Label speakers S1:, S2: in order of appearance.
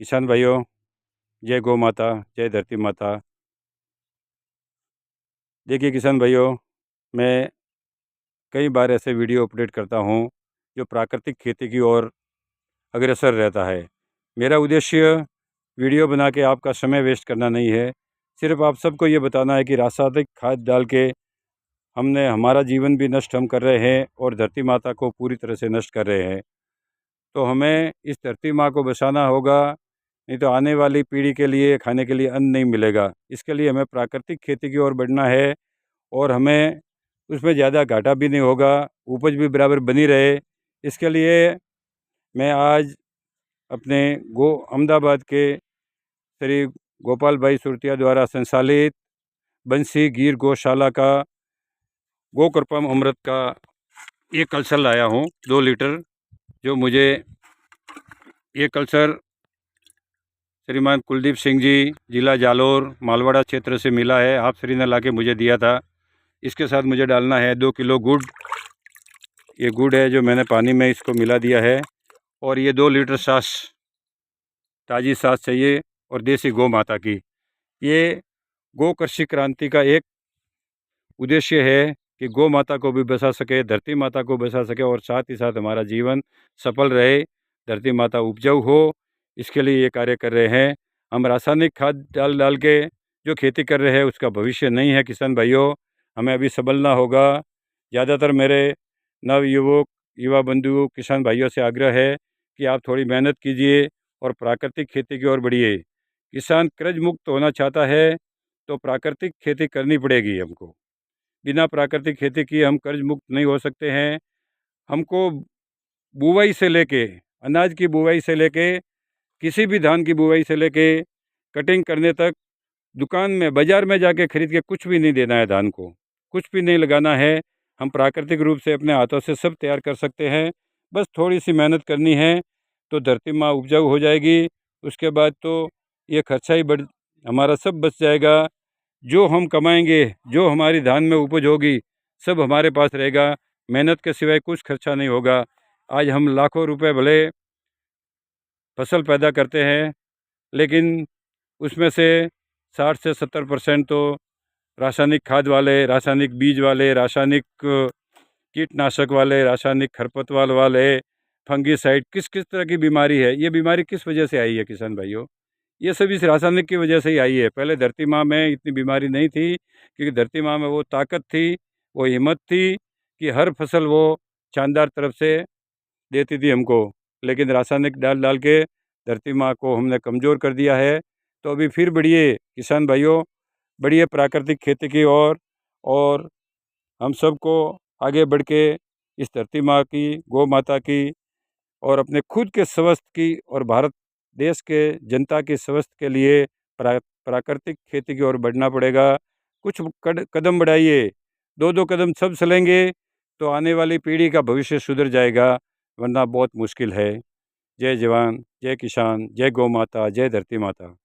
S1: किसान भाइयों, जय गौ माता, जय धरती माता। देखिए किसान भाइयों, मैं कई बार ऐसे वीडियो अपडेट करता हूँ जो प्राकृतिक खेती की ओर अग्रसर रहता है। मेरा उद्देश्य वीडियो बना के आपका समय वेस्ट करना नहीं है, सिर्फ आप सबको ये बताना है कि रासायनिक खाद डाल के हमने हमारा जीवन भी नष्ट हम कर रहे हैं और धरती माता को पूरी तरह से नष्ट कर रहे हैं। तो हमें इस धरती माँ को बचाना होगा, नहीं तो आने वाली पीढ़ी के लिए खाने के लिए अन्न नहीं मिलेगा। इसके लिए हमें प्राकृतिक खेती की ओर बढ़ना है और हमें उसमें ज़्यादा घाटा भी नहीं होगा, उपज भी बराबर बनी रहे। इसके लिए मैं आज अपने अहमदाबाद के श्री गोपाल भाई सुरतिया द्वारा संचालित बंसी गिर गौशाला का गोकृपम अमृत का एक कल्चर लाया हूँ 2 लीटर, जो मुझे ये कल्चर श्रीमान कुलदीप सिंह जी, जिला जालोर मालवाड़ा क्षेत्र से मिला है। आप श्री ने लाके मुझे दिया था। इसके साथ मुझे डालना है 2 किलो गुड़। ये गुड़ है जो मैंने पानी में इसको मिला दिया है। और ये 2 लीटर छाछ, ताज़ी छाछ चाहिए और देसी गौ माता की। ये गौ कृषि क्रांति का एक उद्देश्य है कि गौ माता को भी बचा सके, धरती माता को बचा सके और साथ ही साथ हमारा जीवन सफल रहे, धरती माता उपजाऊ हो। इसके लिए ये कार्य कर रहे हैं। हम रासायनिक खाद डाल डाल के जो खेती कर रहे हैं उसका भविष्य नहीं है। किसान भाइयों, हमें अभी संभलना होगा। ज़्यादातर मेरे नवयुवक युवा बंधु किसान भाइयों से आग्रह है कि आप थोड़ी मेहनत कीजिए और प्राकृतिक खेती की ओर बढ़िए। किसान कर्ज मुक्त होना चाहता है तो प्राकृतिक खेती करनी पड़ेगी हमको। बिना प्राकृतिक खेती किए हम कर्ज मुक्त नहीं हो सकते हैं। हमको बुवाई से लेके, अनाज की बुवाई से लेके, किसी भी धान की बुवाई से लेके कटिंग करने तक, दुकान में बाज़ार में जाके खरीद के कुछ भी नहीं देना है, धान को कुछ भी नहीं लगाना है। हम प्राकृतिक रूप से अपने हाथों से सब तैयार कर सकते हैं। बस थोड़ी सी मेहनत करनी है तो धरती माँ उपजाऊ हो जाएगी। उसके बाद तो ये खर्चा ही बढ़ हमारा सब बच जाएगा। जो हम कमाएंगे, जो हमारी धान में उपज होगी, सब हमारे पास रहेगा। मेहनत के सिवाय कुछ खर्चा नहीं होगा। आज हम लाखों रुपए भले फसल पैदा करते हैं, लेकिन उसमें से 60 से 70% तो रासायनिक खाद वाले, रासायनिक बीज वाले, रासायनिक कीटनाशक वाले, रासायनिक खरपतवार वाले, फंगीसाइड, किस किस तरह की बीमारी है। ये बीमारी किस वजह से आई है किसान भाइयों? ये सब इस रासायनिक की वजह से ही आई है। पहले धरती माँ में इतनी बीमारी नहीं थी, क्योंकि धरती माँ में वो ताकत थी, वो हिम्मत थी कि हर फसल वो शानदार तरफ से देती थी हमको। लेकिन रासायनिक डाल डाल के धरती माँ को हमने कमज़ोर कर दिया है। तो अभी फिर बढ़िए किसान भाइयों, बढ़िए प्राकृतिक खेती की ओर। और हम सबको आगे बढ़ के इस धरती माँ की, गौ माता की और अपने खुद के स्वास्थ्य की और भारत देश के जनता के स्वास्थ्य के लिए प्राकृतिक खेती की ओर बढ़ना पड़ेगा। कुछ कदम बढ़ाइए, 2-2 कदम सब चलेंगे तो आने वाली पीढ़ी का भविष्य सुधर जाएगा, वरना बहुत मुश्किल है। जय जवान, जय किसान, जय गौ माता, जय धरती माता।